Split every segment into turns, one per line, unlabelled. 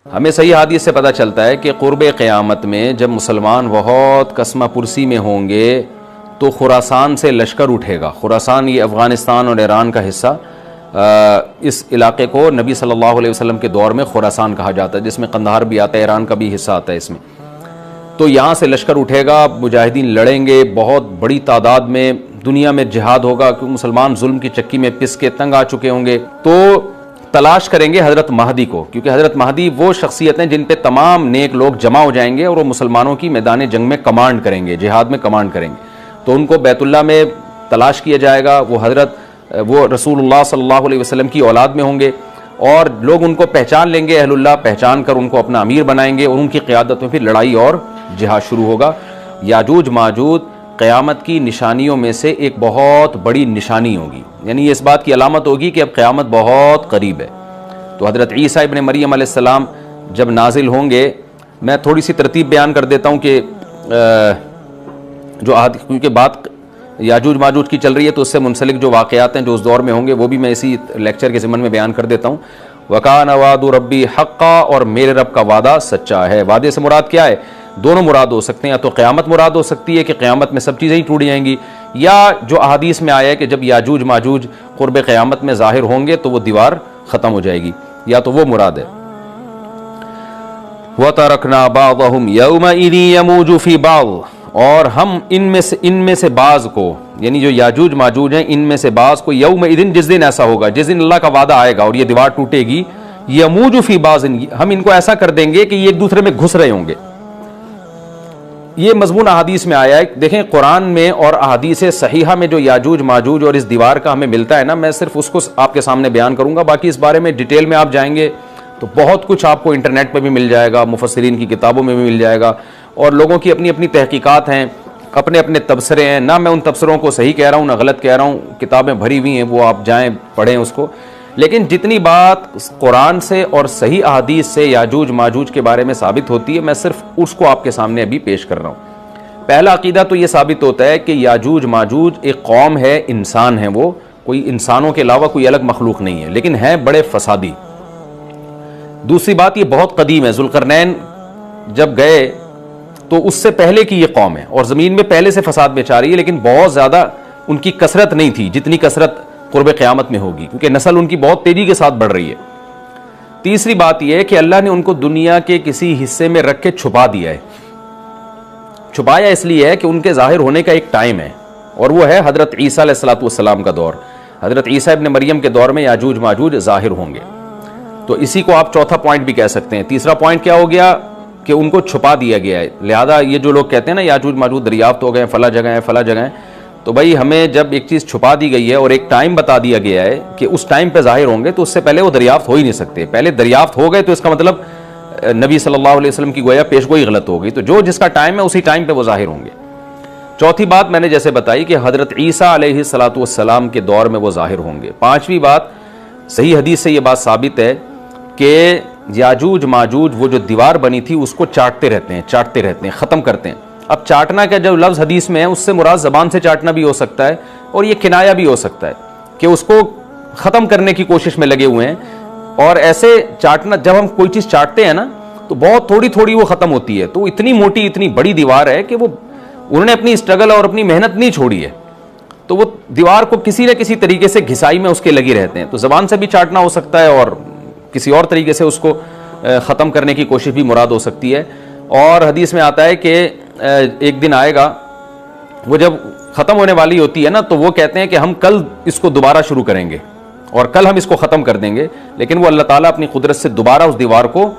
हमें सही हदीस से पता चलता है कि क़ुर्ब क़यामत में जब मुसलमान बहुत कस्मा पुरसी में होंगे तो खुरासान से लश्कर उठेगा। खुरासान ये अफ़गानिस्तान और ईरान का हिस्सा, इस इलाके को नबी सल्लल्लाहु अलैहि वसल्लम के दौर में खुरासान कहा जाता है, जिसमें कंदहार भी आता है, ईरान का भी हिस्सा आता है इसमें। तो यहाँ से लश्कर उठेगा, मुजाहिदीन लड़ेंगे, बहुत बड़ी तादाद में दुनिया में जिहाद होगा, क्योंकि मुसलमान जुल्म की चक्की में पिस के तंग आ चुके होंगे। तो तलाश करेंगे हज़रत महदी को, क्योंकि हज़रत महदी वो शख्सियत हैं जिन पे तमाम नेक लोग जमा हो जाएंगे और वो मुसलमानों की मैदान जंग में कमांड करेंगे, जिहाद में कमांड करेंगे। तो उनको बैतुल्लाह में तलाश किया जाएगा। वो रसूलुल्लाह सल्लल्लाहु अलैहि वसल्लम की औलाद में होंगे और लोग उनको पहचान लेंगे, अहलुल्लाह पहचान कर उनको अपना अमीर बनाएंगे और उनकी क़यादत में फिर लड़ाई और जिहाद शुरू होगा। याजूज माजूज क़यामत की निशानियों में से एक बहुत बड़ी निशानी होगी, यानी ये इस बात की अलामत होगी कि अब क़यामत बहुत करीब है। तो हज़रत ईसा इब्न मरियम अलैहिस्सलाम जब नाजिल होंगे, मैं थोड़ी सी तरतीब बयान कर देता हूँ कि क्योंकि बात याजूज माजूज की चल रही है तो उससे मुंसलिक जो वाक़यात हैं जो उस दौर में होंगे वो भी मैं इसी लेक्चर के ज़िमन में बयान कर देता हूँ। वकान वादु रब्बी हक़्क़ा, और मेरे रब का वादा सच्चा है। वादे से मुराद क्या है? दोनों मुराद हो सकते हैं, या तो क़यामत मुराद हो सकती है कि क़यामत में सब चीज़ें ही टूट जाएंगी, या जो अहादीस में आया है कि जब याजूज माजूज क़ुर्ब क़यामत में ज़ाहिर होंगे तो वो दीवार ख़त्म हो जाएगी, या तो वो मुराद है। व तरकना बाज़हुम यौमइज़ यमूजु फ़ी बाज़, और हम इनमें से बाज़ को, यानी जो याजूज माजूज हैं इनमें से बाज़ को, यौमइज़ जिस दिन ऐसा होगा, जिस दिन अल्लाह का वादा आएगा और ये दीवार टूटेगी, यमूजु फ़ी बाज़, हम इनको ऐसा कर देंगे कि ये एक दूसरे में घुस रहे होंगे। ये मज़मून अहादीस में आया है। देखें कुरान में और अहादीस सहीहा में जो याजूज माजूज और इस दीवार का हमें मिलता है ना, मैं सिर्फ उसको आपके सामने बयान करूंगा, बाकी इस बारे में डिटेल में आप जाएंगे तो बहुत कुछ आपको इंटरनेट पर भी मिल जाएगा, मुफस्सिरीन की किताबों में भी मिल जाएगा, और लोगों की अपनी अपनी तहकीकात हैं, अपने अपने तबसरे हैं। ना मैं उन तबसरों को सही कह रहा हूँ ना गलत कह रहा हूँ, किताबें भरी हुई हैं, वो आप जाएँ पढ़ें उसको। लेकिन जितनी बात कुरान से और सही अहादीस से याजूज माजूज के बारे में साबित होती है, मैं सिर्फ उसको आपके सामने अभी पेश कर रहा हूँ। पहला अकीदा तो ये साबित होता है कि याजूज माजूज एक कौम है, इंसान है, वो कोई इंसानों के अलावा कोई अलग मखलूक नहीं है, लेकिन है बड़े फसादी। दूसरी बात, ये बहुत कदीम है। ज़ुल्करनैन जब गए तो उससे पहले की ये कौम है और ज़मीन में पहले से फसाद मचा रही है, लेकिन बहुत ज़्यादा उनकी कसरत नहीं थी जितनी कसरत क़ुर्ब क़यामत में होगी, क्योंकि नस्ल उनकी बहुत तेज़ी के साथ बढ़ रही है। तीसरी बात यह है कि अल्लाह ने उनको दुनिया के किसी हिस्से में रख के छुपा दिया है। छुपाया इसलिए है कि उनके ज़ाहिर होने का एक टाइम है, और वो है हज़रत ईसा अलैहिस्सलातु वस्सलाम का दौर। हज़रत ईसा इब्न मरियम के दौर में याजूज माजूज ज़ाहिर होंगे। तो इसी को आप चौथा पॉइंट भी कह सकते हैं। तीसरा पॉइंट क्या हो गया कि उनको छुपा दिया गया है। लिहाजा ये जो लोग कहते हैं ना याजूज माजूज दरियाफ्त हो गए, फला जगह है फला जगह है, तो भाई हमें जब एक चीज़ छुपा दी गई है और एक टाइम बता दिया गया है कि उस टाइम पे ज़ाहिर होंगे, तो उससे पहले वो दरियाफ्त हो ही नहीं सकते। पहले दरियाफ्त हो गए तो इसका मतलब नबी सल्लल्लाहु अलैहि वसल्लम की गोया पेशगोई गलत हो गई। तो जो जिसका टाइम है उसी टाइम पे वो ज़ाहिर होंगे। चौथी बात मैंने जैसे बताई कि हज़रत ईसा अलैहिस्सलातु वस्सलाम के दौर में वो ज़ाहिर होंगे। पाँचवीं बात, सही हदीस से ये बात साबित है कि याजूज माजूज वो जो दीवार बनी थी उसको चाटते रहते हैं, ख़त्म करते हैं। अब चाटना का जो लफ्ज़ हदीस में है उससे मुराद ज़बान से चाटना भी हो सकता है, और ये किनाया भी हो सकता है कि उसको ख़त्म करने की कोशिश में लगे हुए हैं। और ऐसे चाटना, जब हम कोई चीज़ चाटते हैं ना तो बहुत थोड़ी थोड़ी वो ख़त्म होती है। तो इतनी मोटी इतनी बड़ी दीवार है कि वो उन्होंने अपनी स्ट्रगल और अपनी मेहनत नहीं छोड़ी है, तो वो दीवार को किसी न किसी तरीके से घिसाई में उसके लगे रहते हैं। तो ज़बान से भी चाटना हो सकता है और किसी और तरीके से उसको ख़त्म करने की कोशिश भी मुराद हो सकती है। और हदीस में आता है कि एक दिन आएगा, वो जब ख़त्म होने वाली होती है ना, तो वो कहते हैं कि हम कल इसको दोबारा शुरू करेंगे और कल हम इसको ख़त्म कर देंगे। लेकिन वो अल्लाह ताला अपनी कुदरत से दोबारा उस दीवार को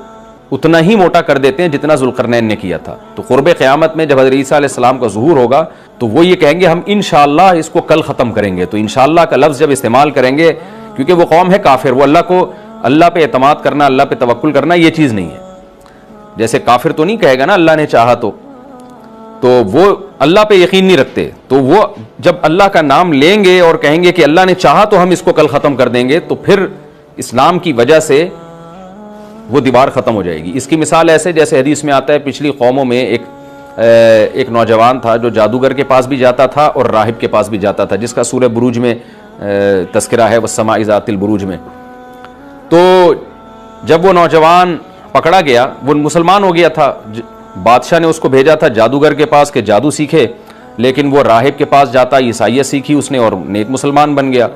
उतना ही मोटा कर देते हैं जितना ज़ुल्करनैन ने किया था। तो क़ुर्ब क़यामत में जब हज़रत ईसा अलैहिस्सलाम का ज़ुहूर होगा तो वो ये कहेंगे हम इंशाअल्लाह इसको कल ख़त्म करेंगे। तो इंशाअल्लाह का लफ्ज़ जब इस्तेमाल करेंगे, क्योंकि वो कौम है काफिर, वो अल्लाह पे एतमाद करना, अल्लाह पे तवक्कुल करना ये चीज़ नहीं है। जैसे काफिर तो नहीं कहेगा ना अल्लाह ने चाहा तो वो अल्लाह पे यकीन नहीं रखते। तो वो जब अल्लाह का नाम लेंगे और कहेंगे कि अल्लाह ने चाहा तो हम इसको कल ख़त्म कर देंगे, तो फिर इस्लाम की वजह से वो दीवार ख़त्म हो जाएगी। इसकी मिसाल ऐसे जैसे हदीस में आता है, पिछली कौमों में एक नौजवान था जो जादूगर के पास भी जाता था और राहिब के पास भी जाता था, जिसका सूरह बुरूज में तस्करा है, वस्समाइ ज़ातिल बुरूज में। तो जब वो नौजवान पकड़ा गया, वो मुसलमान हो गया था, बादशाह ने उसको भेजा था जादूगर के पास कि जादू सीखे, लेकिन वो राहिब के पास जाता, ईसाइयत सीखी उसने और नेक मुसलमान बन गया।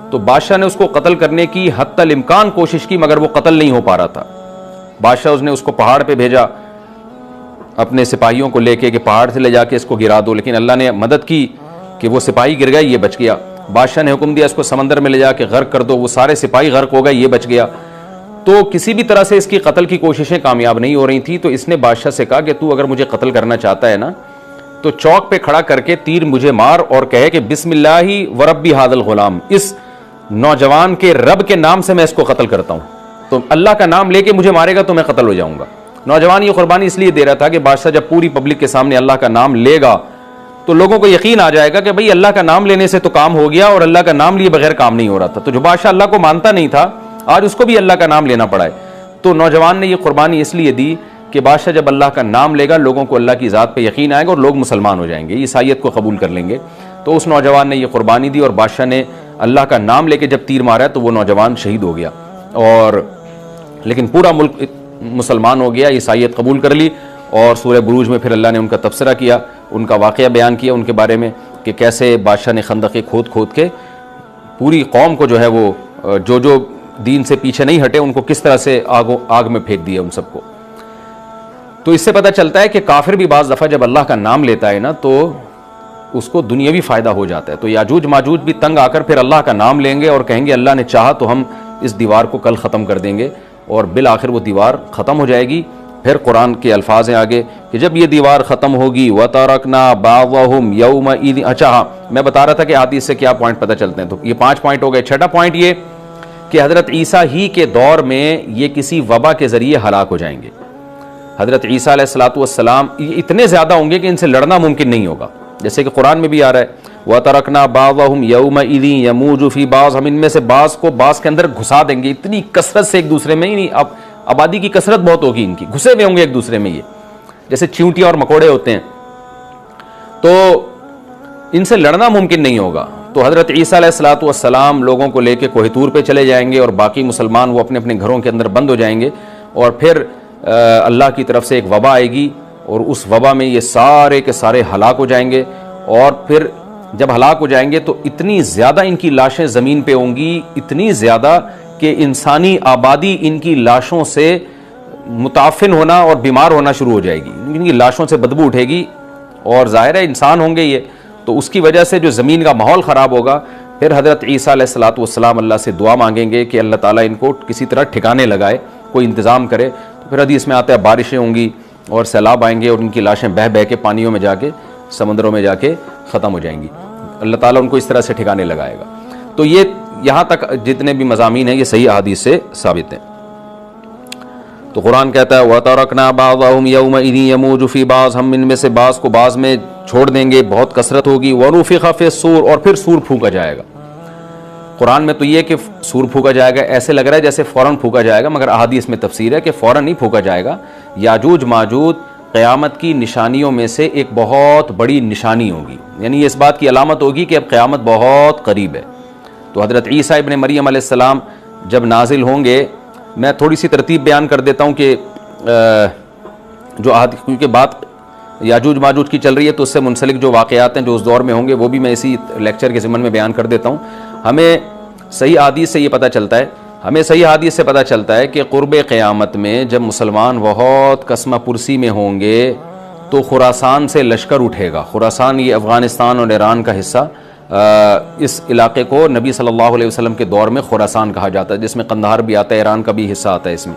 तो बादशाह ने उसको कत्ल करने की हत्तल इम्कान कोशिश की, मगर वो कत्ल नहीं हो पा रहा था। बादशाह उसने उसको पहाड़ पे भेजा अपने सिपाहियों को लेके कि पहाड़ से ले जाके इसको गिरा दो, लेकिन अल्लाह ने मदद की कि वो सिपाही गिर गया, ये बच गया। बादशाह ने हुक्म दिया इसको समंदर में ले जाके गर्क कर दो, वो सारे सिपाही गर्क हो गए, ये बच गया। तो किसी भी तरह से इसकी कत्ल की कोशिशें कामयाब नहीं हो रही थी। तो इसने बादशाह से कहा कि तू अगर मुझे कत्ल करना चाहता है ना, तो चौक पे खड़ा करके तीर मुझे मार और कहे कि बिस्मिल्लाही व रब्बी हादल गुलाम, इस नौजवान के रब के नाम से मैं इसको कत्ल करता हूं। तो अल्लाह का नाम लेके मुझे मारेगा तो मैं कत्ल हो जाऊंगा। नौजवान ये कुर्बानी इसलिए दे रहा था कि बादशाह जब पूरी पब्लिक के सामने अल्लाह का नाम लेगा तो लोगों को यकीन आ जाएगा कि भाई अल्लाह का नाम लेने से तो काम हो गया, और अल्लाह का नाम लिए बगैर काम नहीं हो रहा था। तो जो बादशाह अल्लाह को मानता नहीं था, आज उसको भी अल्लाह का नाम लेना पड़ा है। तो नौजवान ने यह कुर्बानी इसलिए दी कि बादशाह जब अल्लाह का नाम लेगा, लोगों को अल्लाह की ज़ात पे यकीन आएगा और लोग मुसलमान हो जाएंगे, ईसाइयत को कबूल कर लेंगे। तो उस नौजवान ने यह कुर्बानी दी और बादशाह ने अल्लाह का नाम लेके जब तीर मारा तो वो नौजवान शहीद हो गया, और लेकिन पूरा मुल्क मुसलमान हो गया, ईसाइयत कबूल कर ली। और सूरह बुरूज में फिर अल्लाह ने उनका तबसरा किया, उनका वाक़या बयान किया उनके बारे में कि कैसे बादशाह ने खंदक़ें खोद खोद के पूरी कौम को जो है वो जो दीन से पीछे नहीं हटे उनको किस तरह से आग में फेंक दिया उन सबको। तो इससे पता चलता है कि काफिर भी बाज़ दफ़ा जब अल्लाह का नाम लेता है ना तो उसको दुनियावी फ़ायदा हो जाता है। तो याजूज माजूज भी तंग आकर फिर अल्लाह का नाम लेंगे और कहेंगे अल्लाह ने चाहा तो हम इस दीवार को कल ख़त्म कर देंगे, और बिल आखिर वो दीवार ख़त्म हो जाएगी। फिर कुरान के अल्फाज हैं आगे कि जब ये दीवार ख़त्म होगी व तरकना बावहुम यौमइज़। अच्छा हाँ, मैं बता रहा था कि हदीस से क्या पॉइंट पता चलते हैं, तो ये 5 पॉइंट हो गए। छठा पॉइंट ये कि हज़रत ईसा ही के दौर में ये किसी वबा के ज़रिए हलाक हो जाएंगे। हज़रत ईसा अलैहिस्सलातु वस्सलाम इतने ज़्यादा होंगे कि इनसे लड़ना मुमकिन नहीं होगा, जैसे कि कुरान में भी आ रहा है व तरकना बावहुम यौमइज़ यमूजु फी बाज़, हम इनमें से बाज़ को बाज़ के अंदर घुसा देंगे। इतनी कसरत से एक दूसरे में ही नहीं, अब आबादी की कसरत बहुत होगी, इनकी घुसे हुए होंगे एक दूसरे में, ये जैसे चींटियां और मकोड़े होते हैं, तो इनसे लड़ना मुमकिन नहीं होगा। तो हज़रत ईसा अलैहिस्सलातु वस्सलाम लोगों को लेके कोहे तूर पे चले जाएंगे और बाकी मुसलमान वो अपने अपने घरों के अंदर बंद हो जाएंगे, और फिर अल्लाह की तरफ से एक वबा आएगी और उस वबा में ये सारे के सारे हलाक हो जाएंगे। और फिर जब हलाक हो जाएंगे तो इतनी ज़्यादा इनकी लाशें ज़मीन पे होंगी, इतनी ज़्यादा कि इंसानी आबादी इनकी लाशों से मुताफिन होना और बीमार होना शुरू हो जाएगी, इनकी लाशों से बदबू उठेगी, और ज़ाहिर है इंसान होंगे ये, तो उसकी वजह से जो ज़मीन का माहौल ख़राब होगा। फिर हज़रत ईसा अलैहिस्सलातु वस्सलाम अल्लाह से दुआ मांगेंगे कि अल्लाह ताला इनको किसी तरह ठिकाने लगाए, कोई इंतज़ाम करे। तो फिर हदीस में आता है बारिशें होंगी और सैलाब आएंगे और उनकी लाशें बह बह के पानियों में जाके समंदरों में जाके ख़त्म हो जाएंगी। अल्लाह ताला उनको इस तरह से ठिकाने लगाएगा। तो ये यहाँ तक जितने भी मज़ामीन हैं ये सही हदीस से साबित हैं। तो कुरान कहता है व तरकना बाज़हुम यौमइज़ यमूजु फी बाज़, हम इनमें से बाज़ को बाज़ में छोड़ देंगे, बहुत कसरत होगी। व नुफ़िख़ फ़िस्सूर, और फिर सूर फूका जाएगा। कुरान में तो ये कि सूर फूका जाएगा, ऐसे लग रहा है जैसे फ़ौरन फूका जाएगा, मगर अहादीस में तफसीर है कि फ़ौरन नहीं फूका जाएगा। याजूज माजूज क़यामत की निशानियों में से एक बहुत बड़ी निशानी होगी, यानी ये इस बात की अलामत होगी कि अब क़यामत बहुत करीब है। तो हज़रत ईसा इब्न मरियम अलैहिस्सलाम जब नाजिल होंगे, मैं थोड़ी सी तरतीब बयान कर देता हूँ कि क्योंकि बात याजूज माजूज की चल रही है तो उससे मुंसलिक जो वाक़यात हैं जो उस दौर में होंगे वो भी मैं इसी लेक्चर के ज़िम्मन में बयान कर देता हूँ। हमें सही हदीस से ये पता चलता है, कि क़ुर्ब क़यामत में जब मुसलमान बहुत कसमा पुरसी में होंगे तो खुरासान से लश्कर उठेगा। खुरासान ये अफ़गानिस्तान और ईरान का हिस्सा, इस इलाके को नबी सल्लल्लाहु अलैहि वसल्लम के दौर में खुरासान कहा जाता है, जिसमें कंदहार भी आता है, ईरान का भी हिस्सा आता है इसमें।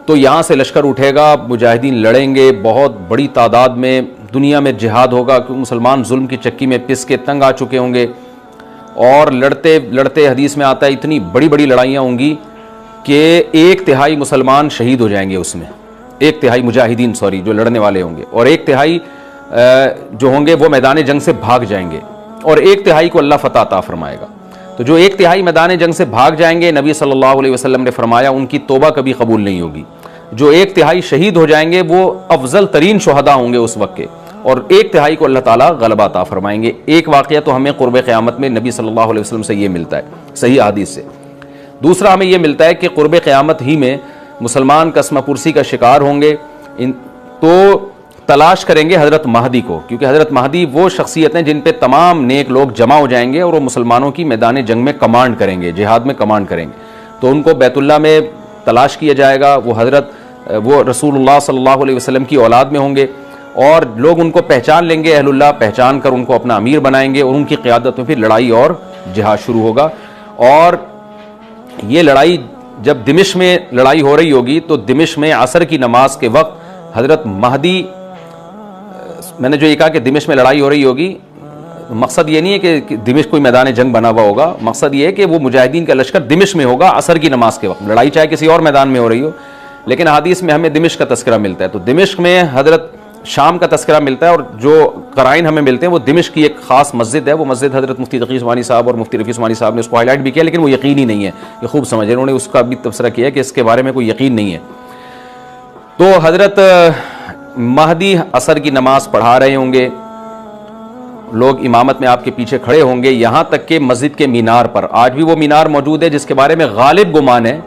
तो यहाँ से लश्कर उठेगा, मुजाहिदीन लड़ेंगे बहुत बड़ी तादाद में, दुनिया में जिहाद होगा क्योंकि मुसलमान जुल्म की चक्की में पिस के तंग आ चुके होंगे, और लड़ते लड़ते हदीस में आता है इतनी बड़ी बड़ी लड़ाइयाँ होंगी कि 1/3 मुसलमान शहीद हो जाएंगे उसमें, 1/3 मुजाहिदीन जो लड़ने वाले होंगे, और 1/3 जो होंगे वो मैदान जंग से भाग जाएंगे, और 1/3 को अल्लाह फतह अता फरमाएगा। तो जो 1/3 मैदान जंग से भाग जाएंगे, नबी सल्लल्लाहु अलैहि वसल्लम ने फरमाया उनकी तौबा कभी कबूल नहीं होगी। जो 1/3 शहीद हो जाएंगे वो अफजल तरीन शुहदा होंगे उस वक्त के, और 1/3 को अल्लाह ताला गलबा अता फरमाएंगे। एक वाक़या तो हमें क़ुर्ब क़यामत में नबी सल्लल्लाहु अलैहि वसल्लम से ये मिलता है सही हदीस से। दूसरा हमें ये मिलता है कि क़ुर्ब क़यामत ही में मुसलमान कसम पुरसी का शिकार होंगे, तो तलाश करेंगे हज़रत महदी को, क्योंकि हज़रत महदी वो शख्सियत हैं जिन पे तमाम नेक लोग जमा हो जाएंगे और वो मुसलमानों की मैदान जंग में कमांड करेंगे, जिहाद में कमांड करेंगे। तो उनको बैतुल्लाह में तलाश किया जाएगा। वो रसूलुल्लाह सल्लल्लाहु अलैहि वसल्लम की औलाद में होंगे और लोग उनको पहचान लेंगे, अहलुल्लाह पहचान कर उनको अपना अमीर बनाएंगे और उनकी क़ियादत में फिर लड़ाई और जिहाद शुरू होगा। और ये लड़ाई जब दिमिश्क में लड़ाई हो रही होगी तो दिमिश्क में असर की नमाज के वक्त हज़रत महदी, मैंने जो ये कहा कि दिमिश्क में लड़ाई हो रही होगी, मकसद ये नहीं है कि दिमिश्क कोई मैदान जंग बना हुआ होगा, मकसद ये है कि वो मुजाहिदीन का लश्कर दिमिश्क में होगा असर की नमाज के वक्त। लड़ाई चाहे किसी और मैदान में हो रही हो, लेकिन हदीस में हमें दिमिश्क का तस्करा मिलता है। तो दिमिश्क में हज़रत शाम का तस्करा मिलता है और जो कराइन हमें मिलते हैं वो दिमिश्क की एक खास मस्जिद है। वो मस्जिद हज़रत मुफ्ती तकी उस्मानी साहब और मुफ्ती रफ़ी उस्मानी साहब ने उसको हाईलाइट भी किया, लेकिन वो यकीन ही नहीं है, ये खूब समझे, उन्होंने उसका भी तबसरा किया कि इसके बारे में कोई यकीन नहीं है। तो हज़रत महदी असर की नमाज पढ़ा रहे होंगे, लोग इमामत में आपके पीछे खड़े होंगे, यहाँ तक कि मस्जिद के मीनार पर, आज भी वो मीनार मौजूद है जिसके बारे में गालिब गुमान है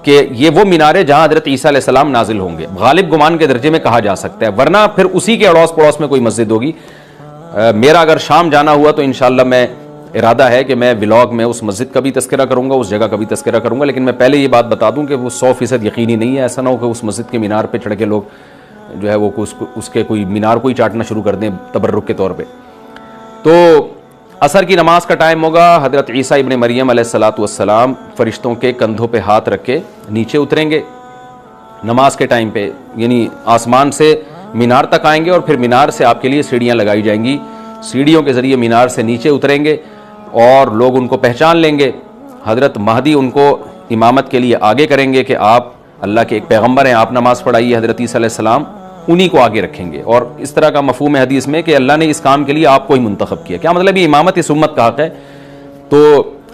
कि ये वो मीनार है जहाँ हज़रत ईसा अलैहिस्सलाम नाजिल होंगे। गालिब गुमान के दर्जे में कहा जा सकता है, वरना फिर उसी के अड़ोस पड़ोस में कोई मस्जिद होगी। मेरा अगर शाम जाना हुआ तो इंशाअल्लाह मैं इरादा है कि मैं व्लॉग में उस मस्जिद का भी तस्करा करूँगा, उस जगह का भी तस्करा करूँगा, लेकिन मैं पहले ये बात बता दूँ कि वो 100% यकीनी नहीं है। ऐसा ना हो कि उस मस्जिद के मीनार पर चढ़ के लोग जो है वो उसके कोई मीनार को ही चाटना शुरू कर दें तबर्रुक के तौर पर। तो असर की नमाज का टाइम होगा, हज़रत ईसा इब्न मरियम अलैहिस्सलातु वस्सलाम फरिश्तों के कंधों पे हाथ रख के नीचे उतरेंगे नमाज के टाइम पे, यानी आसमान से मीनार तक आएंगे और फिर मीनार से आपके लिए सीढ़ियाँ लगाई जाएंगी, सीढ़ियों के ज़रिए मीनार से नीचे उतरेंगे और लोग उनको पहचान लेंगे। हज़रत महदी उनको इमामत के लिए आगे करेंगे कि आप अल्लाह के एक पैगम्बर हैं, आप नमाज़ पढ़ाइए। हज़रत ईसा अलैहिस्सलाम उन्हीं को आगे रखेंगे और इस तरह का मफहूम है हदीस में कि अल्लाह ने इस काम के लिए आपको ही मुंतखब किया। क्या मतलब ये इमामत इस उम्मत का हक है। तो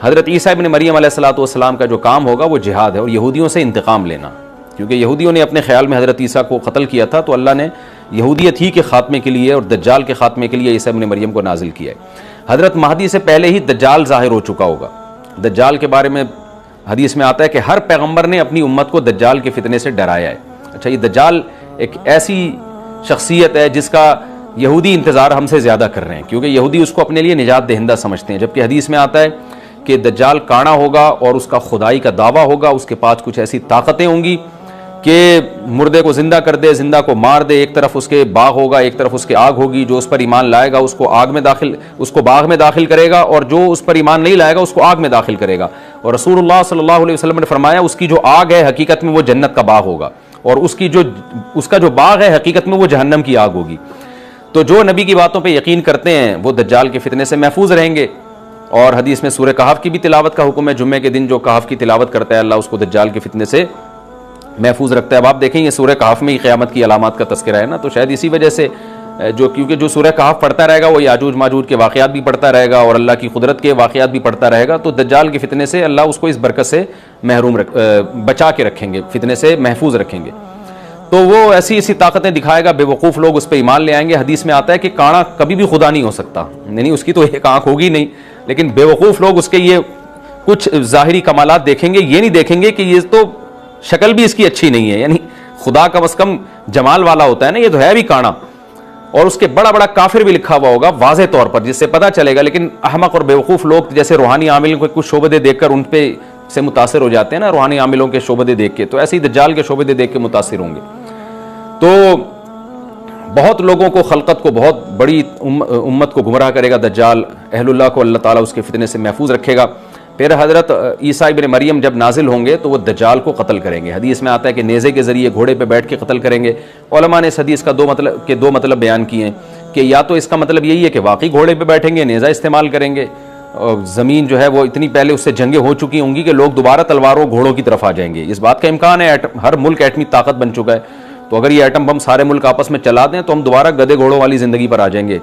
हज़रत ईसा इब्न मरियम अलैहिस्सलातु वस्सलाम का जो काम होगा वो जिहाद है और यहूदियों से इंतकाम लेना, क्योंकि यहूदियों ने अपने ख्याल में हज़रत ईसा को कत्ल किया था, तो अल्लाह ने यहूदियत ही के ख़ात्मे के लिए और दज्जाल के ख़ात्मे के लिए ईसा इब्न मरियम को नाजिल किया है। हज़रत महदी से पहले ही दज्जाल ज़ाहिर हो चुका होगा। दज्जाल के बारे में हदीस में आता है कि हर पैगम्बर ने अपनी उम्मत को दज्जाल के फितने से डराया है। अच्छा, ये दज्जाल एक ऐसी शख्सियत है जिसका यहूदी इंतज़ार हमसे ज़्यादा कर रहे हैं, क्योंकि यहूदी उसको अपने लिए निजात दहिंदा समझते हैं, जबकि हदीस में आता है कि दज्जाल काना होगा और उसका खुदाई का दावा होगा, उसके पास कुछ ऐसी ताकतें होंगी कि मुर्दे को जिंदा कर दे, जिंदा को मार दे। एक तरफ उसके बाग होगा, एक तरफ उसके आग होगी, जो उस पर ईमान लाएगा उसको बाग में दाखिल करेगा और जो उस पर ईमान नहीं लाएगा उसको आग में दाखिल करेगा। और रसूलुल्लाह सल्लल्लाहु अलैहि वसल्लम ने फरमाया उसकी जो आग है हकीकत में वो जन्नत का बाग होगा और उसका जो बाग है हकीकत में वो जहन्नम की आग होगी। तो जो नबी की बातों पे यकीन करते हैं वो दज्जाल के फितने से महफूज रहेंगे। और हदीस में सूरह कहफ की भी तिलावत का हुक्म है। जुम्मे के दिन जो कहफ की तिलावत करता है अल्लाह उसको दज्जाल के फितने से महफूज रखता है। अब आप देखेंगे सूरह कहफ में ही क़यामत की अलामात का तज़किरा है ना, तो शायद इसी वजह से क्योंकि जो सूरह कहफ पढ़ता रहेगा वो याजूज माजूज के वाक़यात भी पढ़ता रहेगा और अल्लाह की कुदरत के वाक़यात भी पढ़ता रहेगा, तो दज्जाल के फितने से अल्लाह उसको इस बरकत से बचा के रखेंगे, फितने से महफूज रखेंगे। तो वो ऐसी ऐसी ताकतें दिखाएगा, बेवकूफ़ लोग उस पर ईमान ले आएंगे। हदीस में आता है कि काना कभी भी खुदा नहीं हो सकता, नहीं उसकी तो एक आँख होगी नहीं, लेकिन बेवकूफ़ लोग उसके ये कुछ ज़ाहिरी कमालात देखेंगे, ये नहीं देखेंगे कि ये तो शक्ल भी इसकी अच्छी नहीं है, यानी खुदा कम अज़ कम जमाल वाला होता है ना, ये तो है भी काना। और उसके बड़ा बड़ा काफिर भी लिखा हुआ होगा वाज़े तौर पर, जिससे पता चलेगा। लेकिन अहमक और बेवकूफ़ लोग जैसे रूहानी आमिल को कुछ शोबदे देखकर उन पे से मुतासिर हो जाते हैं ना, रूहानी आमिलों के शोबदे देख के, तो ऐसे ही दज्जाल के शोबदे देख के मुतासिर होंगे। तो बहुत लोगों को, खलकत को, बहुत बड़ी उम्मत को गुमराह करेगा दज्जाल। अहलुल्लाह को अल्लाह ताला उसके फितने से महफूज रखेगा। फिर हज़रत ईसा इब्न मरियम जब नाजिल होंगे तो वो दज्जाल को कत्ल करेंगे। हदीस में आता है कि नेज़े के ज़रिए घोड़े पे बैठ के कत्ल करेंगे। उलमा ने इस हदीस का दो मतलब बयान किए हैं कि या तो इसका मतलब यही है कि वाकई घोड़े पे बैठेंगे, नेज़ा इस्तेमाल करेंगे और ज़मीन जो है वो इतनी पहले उससे जंगें हो चुकी होंगी कि लोग दोबारा तलवारों घोड़ों की तरफ आ जाएंगे। इस बात का इम्कान है, हर मुल्क एटमी ताकत बन चुका है, तो अगर ये एटम बम सारे मुल्क आपस में चला दें तो हम दोबारा गधे घोड़ों वाली ज़िंदगी पर आ जाएंगे,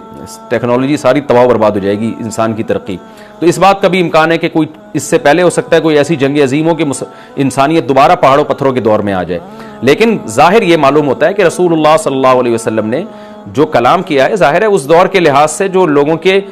टेक्नोलॉजी सारी तबाह बर्बाद हो जाएगी, इंसान की तरक्की। तो इस बात का भी इम्कान है कि कोई इससे पहले हो सकता है कोई ऐसी जंग अजीम हो कि इंसानियत दोबारा पहाड़ों पत्थरों के दौर में आ जाए। लेकिन जाहिर ये मालूम होता है कि रसूलुल्लाह सल्लल्लाहु अलैहि वसल्लम ने जो कलाम किया है, जाहिर है उस दौर के लिहाज से जो लोगों के,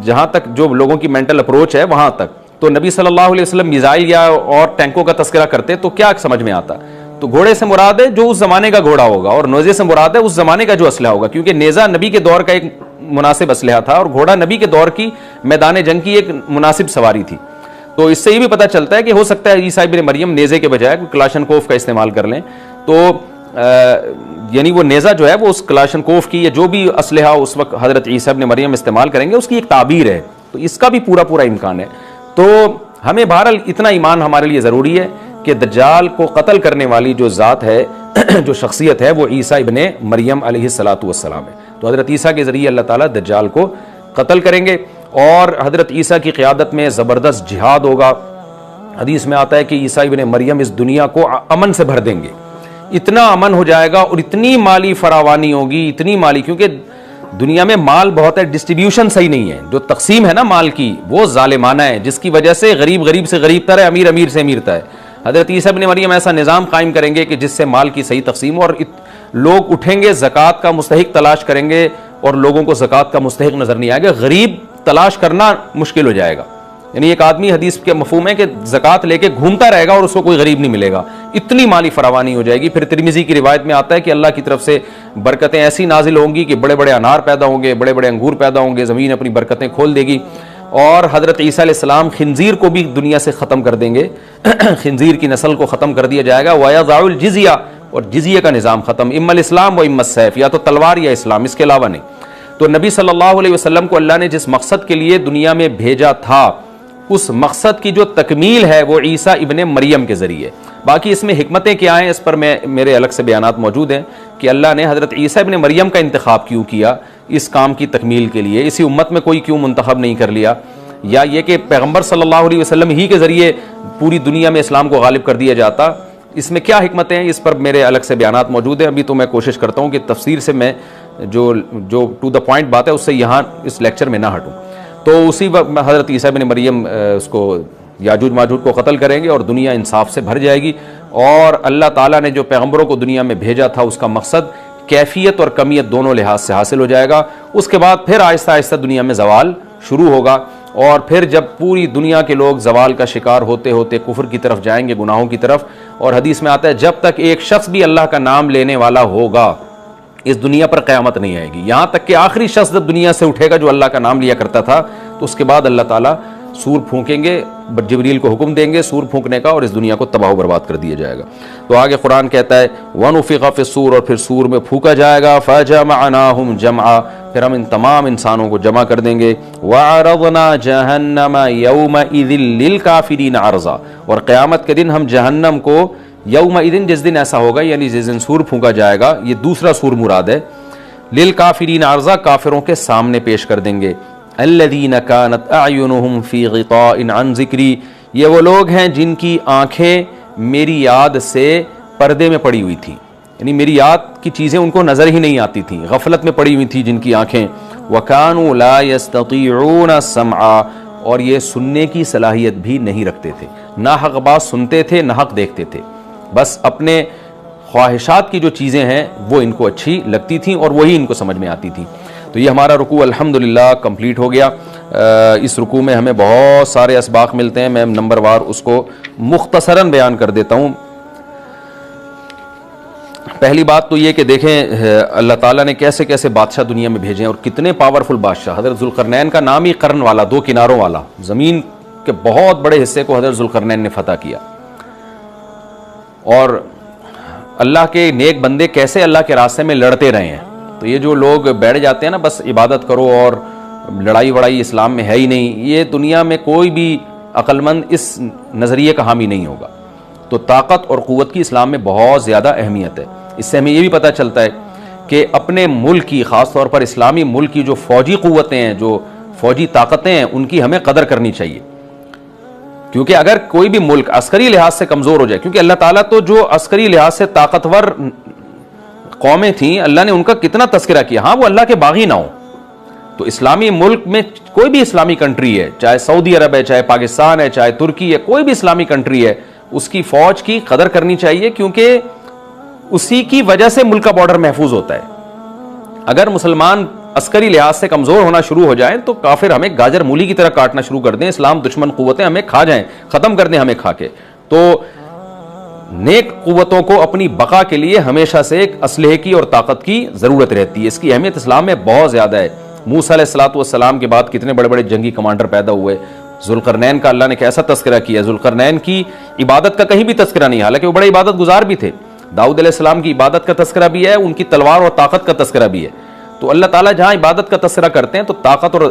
जहाँ तक जो लोगों की मेंटल अप्रोच है वहाँ तक, तो नबी सल्लल्लाहु अलैहि वसल्लम मिसाइल या और टैंकों का तस्करा करते तो क्या समझ में आता? तो घोड़े से मुराद है जो उस जमाने का घोड़ा होगा, और नेज़े से मुराद है उस जमाने का जो असलहा होगा, क्योंकि नेज़ा नबी के दौर का एक मुनासिब असलहा था और घोड़ा नबी के दौर की मैदान जंग की एक मुनासिब सवारी थी। तो इससे ये भी पता चलता है कि हो सकता है ईसा इब्न मरियम नेज़े के बजाय क्लाशनकोफ का इस्तेमाल कर लें, तो यानी वो नेज़ा जो है वो उस क्लाशनकोफ की या जो भी असलहा उस वक्त हज़रत ईसा इब्न मरियम इस्तेमाल करेंगे उसकी एक ताबीर है। तो इसका भी पूरा पूरा इम्कान है। तो हमें बहरहाल इतना ईमान हमारे लिए ज़रूरी है कि दज्जाल को कत्ल करने वाली जो ज़ात है, जो शख्सियत है, वो ईसा इब्न मरियम अलैहिस्सलातु वस्सलाम है। तो हज़रत ईसा के ज़रिए अल्लाह ताला दज्जाल को कत्ल करेंगे और हज़रत ईसा की क़ियादत में ज़बरदस्त जिहाद होगा। हदीस में आता है कि ईसा इब्न मरियम इस दुनिया को अमन से भर देंगे, इतना अमन हो जाएगा और इतनी माली फरावानी होगी, इतनी माली, क्योंकि दुनिया में माल बहुत है, डिस्ट्रीब्यूशन सही नहीं है, जो तकसीम है ना माल की वो जालिमाना है, जिसकी वजह से गरीब गरीब से गरीब तर है, अमीर अमीर से अमीर है। हज़रत ईसा इब्न मरियम ऐसा निज़ाम कायम करेंगे कि जिससे माल की सही तकसीम, और लोग उठेंगे ज़कात का मुस्तहिक तलाश करेंगे और लोगों को ज़कात का मुस्तहिक नज़र नहीं आएगा, गरीब तलाश करना मुश्किल हो जाएगा। यानी एक आदमी, हदीस के मफहूम है कि ज़कात लेके घूमता रहेगा और उसको कोई गरीब नहीं मिलेगा, इतनी माली फरावानी हो जाएगी। फिर तिरमिज़ी की रिवायत में आता है कि अल्लाह की तरफ से बरकतें ऐसी नाजिल होंगी कि बड़े बड़े अनार पैदा होंगे, बड़े बड़े अंगूर पैदा होंगे, ज़मीन अपनी बरकतें खोल देगी। और हज़रत ईसा अलैहिस्सलाम खिंजीर को भी दुनिया से ख़त्म कर देंगे, खिंजीर की नस्ल को ख़त्म कर दिया जाएगा। वयज़ाउल जिज़िया, और जिज़िया का निज़ाम ख़त्म, इम्मल इस्लाम व इम्मत सैफ, या तो तलवार या इस्लाम, इसके अलावा नहीं। तो नबी सल्लल्लाहु अलैहि वसल्लम को अल्लाह ने जिस मकसद के लिए दुनिया में भेजा था, उस मकसद की जो तकमील है वो ईसा इब्न मरियम के ज़रिए। बाकी इसमें हिकमतें क्या हैं, इस पर मेरे अलग से बयानात मौजूद हैं कि अल्लाह ने हज़रत ईसा इब्न मरियम का इंतखाब क्यों किया इस काम की तकमील के लिए, इसी उम्मत में कोई क्यों मुंतखब नहीं कर लिया, या ये कि पैगम्बर सल्लल्लाहु अलैहि वसल्लम ही के ज़रिए पूरी दुनिया में इस्लाम को गालिब कर दिया जाता, इसमें क्या हिकमतें हैं, इस पर मेरे अलग से बयानात मौजूद हैं। अभी तो मैं कोशिश करता हूँ कि तफसीर से मैं जो टू द पॉइंट बात है उससे यहाँ इस लेक्चर में ना हटूँ। तो उसी वक्त हज़रत ईसा इब्न मरियम उसको याजूज माजूज को कत्ल करेंगे और दुनिया इंसाफ से भर जाएगी, और अल्लाह ताला ने जो पैगम्बरों को दुनिया में भेजा था उसका मकसद कैफियत और कमियत दोनों लिहाज से हासिल हो जाएगा। उसके बाद फिर आहिस्ता आहिस्ता दुनिया में जवाल शुरू होगा, और फिर जब पूरी दुनिया के लोग जवाल का शिकार होते होते कुफ्र की तरफ जाएंगे, गुनाहों की तरफ, और हदीस में आता है जब तक एक शख्स भी अल्लाह का नाम लेने वाला होगा इस दुनिया पर क़यामत नहीं आएगी। यहाँ तक कि आखिरी शख्स जब दुनिया से उठेगा जो अल्लाह का नाम लिया करता था, तो उसके बाद अल्लाह ताला सूर फूकेंगे, जिब्रील को हुक्म देंगे सूर फूकने का, और इस दुनिया को तबाह बर्बाद कर दिया जाएगा। तो आगे कुरान कहता है वनुफ़िख़ फ़िस्सूर, और फिर सूर में फूका जाएगा, फ़जमअनाहुम जमआ, फिर हम इन तमाम इंसानों को जमा कर देंगे। वअरज़ना जहन्नम यौमइज़िन लिलकाफ़िरीन अर्ज़ा, और क़यामत के दिन हम जहन्नम को यौमइज़िन, जिस दिन ऐसा होगा यानी जिस दिन सूर फूका जाएगा, ये दूसरा सूर मुराद है, लिलकाफ़िरीन अर्ज़ा, काफिरों के सामने पेश कर देंगे। अल्लज़ीना कानत अयुनुहुम फ़ी ग़िताइन अन ज़िक्री, ये वो लोग हैं जिनकी आँखें मेरी याद से पर्दे में पड़ी हुई थी, यानी मेरी याद की चीज़ें उनको नज़र ही नहीं आती थी, गफलत में पड़ी हुई थी जिनकी आँखें। वकानू ला यस्ततीऊन समआ, और ये सुनने की सलाहियत भी नहीं रखते थे, ना हक़ बात सुनते थे ना हक़ देखते थे, बस अपने ख्वाहिशात की जो चीज़ें हैं वो इनको अच्छी लगती थीं और वही इनको समझ में आती थी। तो ये हमारा रुकू अल्हम्दुलिल्लाह कंप्लीट हो गया। इस रुकू में हमें बहुत सारे असबाक मिलते हैं, मैं नंबर वार उसको मुख्तसरन बयान कर देता हूँ। पहली बात तो ये कि देखें अल्लाह ताला ने कैसे कैसे बादशाह दुनिया में भेजे हैं और कितने पावरफुल बादशाह। हज़रत ज़ुल्क़रनैन का नाम ही कर्न वाला, दो किनारों वाला, ज़मीन के बहुत बड़े हिस्से को हज़रत ज़ुल्क़रनैन ने फतह किया। और अल्लाह के नेक बंदे कैसे अल्लाह के रास्ते में लड़ते रहे हैं। तो ये जो लोग बैठ जाते हैं ना बस इबादत करो और लड़ाई वड़ाई इस्लाम में है ही नहीं, ये दुनिया में कोई भी अक्लमंद इस नज़रिए का हामी नहीं होगा। तो ताकत और क़ुव्वत की इस्लाम में बहुत ज़्यादा अहमियत है। इससे हमें ये भी पता चलता है कि अपने मुल्क की, ख़ास तौर पर इस्लामी मुल्क की जो फ़ौजी क़ुव्वतें हैं, जो फ़ौजी ताकतें हैं, उनकी हमें कदर करनी चाहिए। क्योंकि अगर कोई भी मुल्क अस्करी लिहाज से कमज़ोर हो जाए, क्योंकि अल्लाह ताला तो जो अस्करी लिहाज से ताकतवर कौमें थीं, अल्लाह ने उनका कितना तस्करा किया, हाँ वो अल्लाह के बागी ना हो। तो इस्लामी मुल्क में कोई भी इस्लामी कंट्री है, चाहे सऊदी अरब है, चाहे पाकिस्तान है, चाहे तुर्की है, कोई भी इस्लामी कंट्री है, उसकी फ़ौज की कदर करनी चाहिए, क्योंकि उसी की वजह से मुल्क का बॉर्डर महफूज होता है। अगर मुसलमान अस्करी लिहाज से कमज़ोर होना शुरू हो जाए तो काफिर हमें गाजर मूली की तरह काटना शुरू कर दें, इस्लाम दुश्मन कुव्वतें हमें खा जाएं, ख़त्म कर दें हमें खा के, तो नेक कुव्वतों को अपनी बका के लिए हमेशा से एक असलहे की और ताकत की ज़रूरत रहती है। इसकी अहमियत इस्लाम में बहुत ज़्यादा है। मूसा अलैहिस्सलातु वस्सलाम के बाद कितने बड़े बड़े जंगी कमांडर पैदा हुए। जुल्करनैन का अल्लाह ने कैसा तस्करा किया। जुल्करनैन की इबादत का कहीं भी तस्करा नहीं, हालांकि वो बड़े इबादत गुजार भी थे। दाऊद अलैहिस्सलाम की इबादत का तस्करा भी है, उनकी तलवार और ताकत का तस्करा भी है। तो अल्लाह ताला जहां इबादत का तस्करा करते हैं तो ताकत और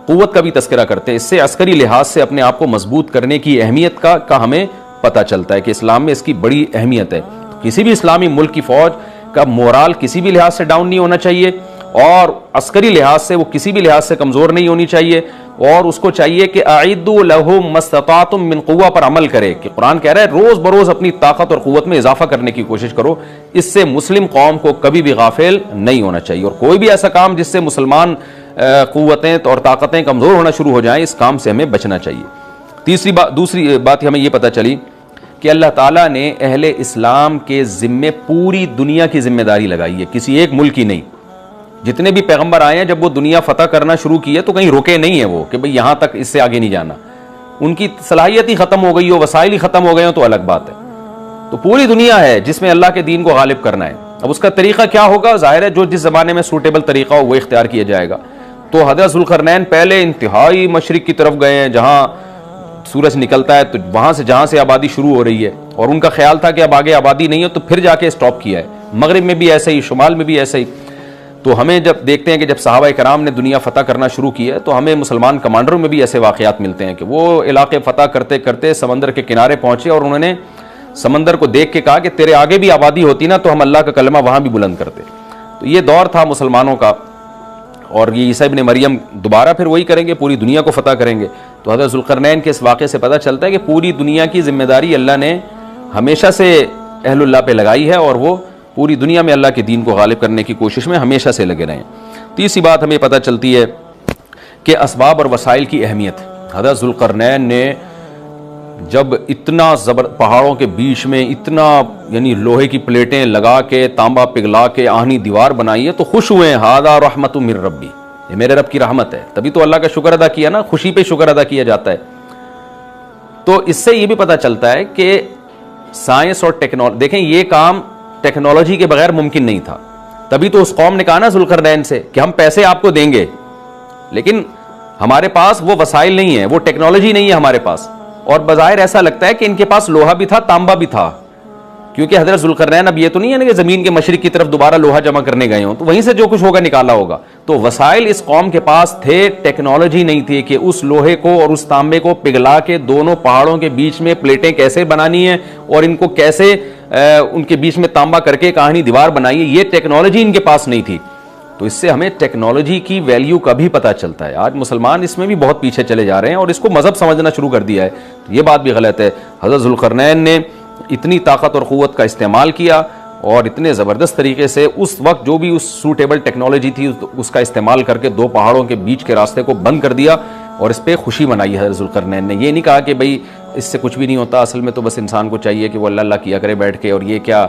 कुव्वत का भी तस्करा करते हैं। इससे अस्करी लिहाज से अपने आप को मजबूत करने की अहमियत का हमें पता चलता है कि इस्लाम में इसकी बड़ी अहमियत है। तो किसी भी इस्लामी मुल्क की फौज का मोराल किसी भी लिहाज से डाउन नहीं होना चाहिए और अस्करी लिहाज से वो किसी भी लिहाज से कमजोर नहीं होनी चाहिए, और उसको चाहिए कि आइदु लहुम मस्ततातुम मिन कुव्वा पर अमल करे, कि कुरान कह रहा है रोज बरोज अपनी ताकत और कुव्वत में इजाफा करने की कोशिश करो। इससे मुस्लिम कौम को कभी भी गाफिल नहीं होना चाहिए, और कोई भी ऐसा काम जिससे मुसलमान कुव्वतें और ताकतें कमजोर होना शुरू हो जाएं, इस काम से हमें बचना चाहिए। दूसरी बात हमें यह पता चली कि अल्लाह ताला ने अहले इस्लाम के जिम्मे पूरी दुनिया की जिम्मेदारी लगाई है, किसी एक मुल्क की नहीं। जितने भी पैगंबर आए हैं जब वो दुनिया फतह करना शुरू की है तो कहीं रुके नहीं है वो कि भाई यहां तक, इससे आगे नहीं जाना। उनकी सलाहियत ही खत्म हो गई हो, वसाइल ही खत्म हो गए हो तो अलग बात है। तो पूरी दुनिया है जिसमें अल्लाह के दीन को गालिब करना है। अब उसका तरीका क्या होगा, जाहिर है जो जिस जमाने में सूटेबल तरीका हो वो इख्तियार किया जाएगा। तो हज़रत ज़ुल्करनैन पहले इंतहाई मशरिक की तरफ गए हैं जहां सूरज निकलता है, तो वहां से जहां से आबादी शुरू हो रही है, और उनका ख्याल था कि अब आगे आबादी नहीं है, तो फिर जाके स्टॉप किया है। मगरिब में भी ऐसे ही, शुमाल में भी ऐसे ही। तो हमें जब देखते हैं कि जब सहाबा कराम ने दुनिया फतह करना शुरू की है तो हमें मुसलमान कमांडरों में भी ऐसे वाक़यात मिलते हैं कि वो इलाके फतह करते करते समंदर के किनारे पहुंचे और उन्होंने समंदर को देख के कहा कि तेरे आगे भी आबादी होती ना तो हम अल्लाह का कलमा वहां भी बुलंद करते। तो ये दौर था मुसलमानों का, और ये ईसा इब्न मरियम दोबारा फिर वही करेंगे, पूरी दुनिया को फतह करेंगे। तो हज़रत ज़ुल्करनैन के इस वाक़े से पता चलता है कि पूरी दुनिया की जिम्मेदारी अल्लाह ने हमेशा से अहलुल्लाह पे लगाई है, और वो पूरी दुनिया में अल्लाह के दीन को गालिब करने की कोशिश में हमेशा से लगे रहें। तीसरी बात हमें पता चलती है कि असबाब और वसाइल की अहमियत। हज़रत ज़ुल्करनैन ने जब इतना पहाड़ों के बीच में इतना यानी लोहे की प्लेटें लगा के, तांबा पिघला के आहनी दीवार बनाई है तो खुश हुए हैं, हादा रहमतु मिर रब्बी, ये मेरे रब की रहमत है। तभी तो अल्लाह का शुक्र अदा किया ना, खुशी पे शुक्र अदा किया जाता है। तो इससे ये भी पता चलता है कि साइंस और टेक्नोलॉजी, देखें ये काम टेक्नोलॉजी के बगैर मुमकिन नहीं था। तभी तो उस कौम ने कहा ना ज़ुल्करनैन से कि हम पैसे आपको देंगे, लेकिन हमारे पास वो वसाइल नहीं है, वो टेक्नोलॉजी नहीं है हमारे पास। और बज़ाहिर ऐसा लगता है कि इनके पास लोहा भी था, तांबा भी था, क्योंकि हज़रत ज़ुल्करनैन अब ये तो नहीं है ना कि ज़मीन के मशरिक की तरफ दोबारा लोहा जमा करने गए हों, तो वहीं से जो कुछ होगा निकाला होगा। तो वसाइल इस कौम के पास थे, टेक्नोलॉजी नहीं थी कि उस लोहे को और उस तांबे को पिघला के दोनों पहाड़ों के बीच में प्लेटें कैसे बनानी है और इनको कैसे उनके बीच में तांबा करके कहानी दीवार बनाई है, ये टेक्नोलॉजी इनके पास नहीं थी। तो इससे हमें टेक्नोलॉजी की वैल्यू का भी पता चलता है। आज मुसलमान इसमें भी बहुत पीछे चले जा रहे हैं और इसको मजहब समझना शुरू कर दिया है, तो ये बात भी गलत है। हज़रत ज़ुल्करनैन ने इतनी ताकत और क़ुव्वत का इस्तेमाल किया और इतने ज़बरदस्त तरीके से उस वक्त जो भी उस सूटेबल टेक्नोलॉजी थी उसका इस्तेमाल करके दो पहाड़ों के बीच के रास्ते को बंद कर दिया और इस पर खुशी मनाई हज़रत ज़ुल्करनैन ने। ये नहीं कहा कि भाई इससे कुछ भी नहीं होता, असल में तो बस इंसान को चाहिए कि वो अल्लाह अल्लाह किया करे बैठ के, और ये क्या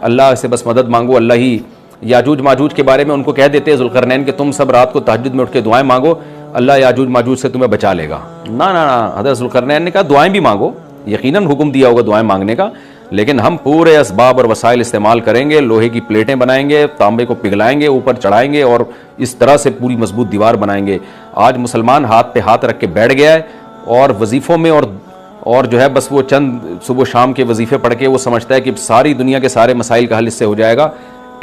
अल्लाह से बस मदद मांगो, अल्लाह ही। याजूज माजूज के बारे में उनको कह देते हैं ज़ुल्करनैन कि तुम सब रात को तहज्जुद में उठ के दुआएं मांगो, अल्लाह याजूज माजूज से तुम्हें बचा लेगा। ना ना ना, हज़रत ज़ुल्करनैन ने कहा दुआएं भी मांगो, यकीनन हुक्म दिया होगा दुआएं मांगने का, लेकिन हम पूरे असबाब और वसाइल इस्तेमाल करेंगे, लोहे की प्लेटें बनाएंगे, तांबे को पिघलाएंगे, ऊपर चढ़ाएंगे और इस तरह से पूरी मजबूत दीवार बनाएंगे। आज मुसलमान हाथ पे हाथ रख के बैठ गया है और वजीफ़ों में और जो है बस वो चंद सुबह शाम के वजीफ़े पढ़ के वो समझता है कि सारी दुनिया के सारे मसाइल का हल इससे हो जाएगा।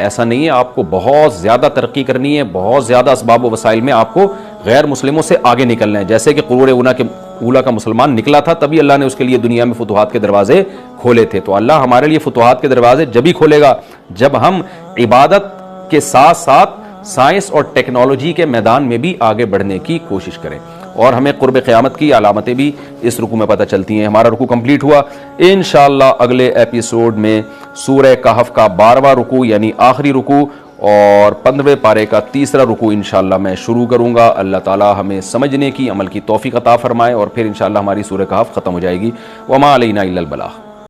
ऐसा नहीं है, आपको बहुत ज़्यादा तरक्की करनी है, बहुत ज़्यादा असबाब व वसाइल में आपको गैर मुस्लिमों से आगे निकलना है। जैसे कि कुरूर ऊला का मुसलमान निकला था, तभी अल्लाह ने उसके लिए दुनिया में फुतुहात के दरवाजे खोले थे। तो अल्लाह हमारे लिए फुतुहात के दरवाजे जब ही खोलेगा जब हम इबादत के साथ साथ साइंस और टेक्नोलॉजी के मैदान में भी आगे बढ़ने की कोशिश करें। और हमें कुर्ब क़यामत की अलामतें भी इस रुकू में पता चलती हैं। हमारा रुकू कंप्लीट हुआ। इंशाअल्लाह अगले एपिसोड में सूरह कहफ का 12वां रुकू यानी आखिरी रुकू और 15वें पारे का तीसरा रुकू इंशाअल्लाह मैं शुरू करूँगा। अल्लाह ताला हमें समझने की, अमल की तौफीक अता फरमाए और फिर इंशाअल्लाह हमारी सूरह कहफ ख़त्म हो जाएगी। वमा अलैना इल्लल बलाग।